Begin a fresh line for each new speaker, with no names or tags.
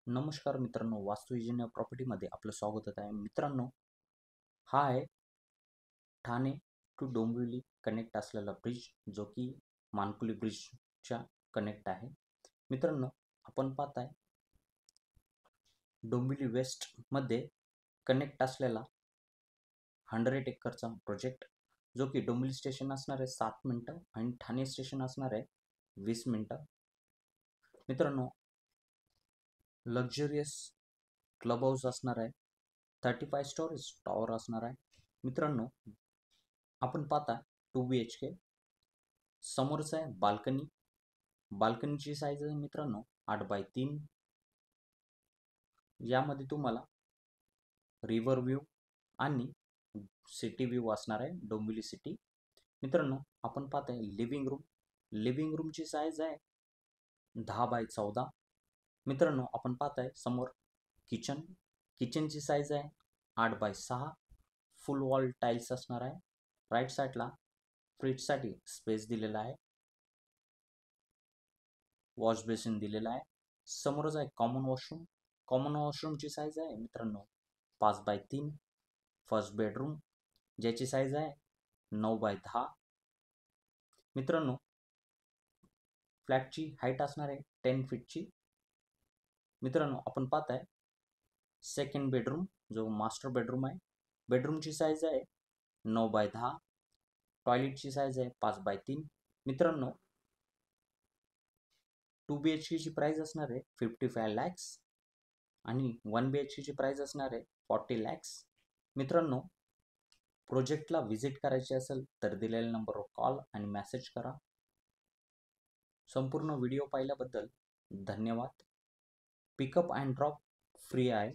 नमस्कार मित्रांनो, वास्तू इंजिनियर प्रॉपर्टीमध्ये आपलं स्वागत आहे. मित्रांनो, हा आहे ठाणे टू डोंबिवली कनेक्ट असलेला ब्रिज, जो की मानकुली ब्रिजच्या कनेक्ट आहे. मित्रांनो, आपण पाहताय डोंबिवली वेस्टमध्ये कनेक्ट असलेला 100 एकरचा प्रोजेक्ट, जो की डोंबिवली स्टेशन असणार आहे 7 मिनटं आणि ठाणे स्टेशन असणार आहे 20 मिनटं. मित्रांनो, लक्झरियस क्लब हाऊस असणार आहे, 35 स्टोरेज टॉवर असणार आहे. मित्रांनो, आपण पाहता 2 BHK, समोरच आहे बाल्कनी. बाल्कनीची साईज आहे मित्रांनो 8x3. यामध्ये तुम्हाला रिव्हर व्ह्यू आणि सिटी व्ह्यू असणार आहे, डोंबिवली सिटी. मित्रांनो, आपण पाहताय लिव्हिंग रूमची साईज आहे 10x14. मित्रांनो, आपण पाहताय समोर किचनची साईज आहे 8x6. फुल वॉल टाईल्स असणार आहे. राईट साईडला फ्रीजसाठी स्पेस दिलेला आहे, वॉश बेसिन दिलेला आहे. समोरच आहे कॉमन वॉशरूमची साईज आहे मित्रांनो 5x3. फर्स्ट बेडरूम, ज्याची साईज आहे 9x10. मित्रांनो, फ्लॅटची हाईट असणार आहे 10 फीटची. मित्रांनो, आपण पाहताय सेकंड बेडरूम, जो मास्टर बेडरूम आहे. बेडरूमची साईज आहे 9x10. टॉयलेटची साईज आहे 5x3. मित्रांनो, 2 BHKची प्राइस असणार आहे 55 लॅक्स आणि 1 BHKची प्राइस असणार आहे 40 लॅक्स. मित्रांनो, प्रोजेक्टला व्हिजिट करायची असेल तर दिलेल्या नंबरवर कॉल आणि मेसेज करा. संपूर्ण व्हिडिओ पाहिल्याबद्दल धन्यवाद. पिकअप अँड ड्रॉप फ्री आहे.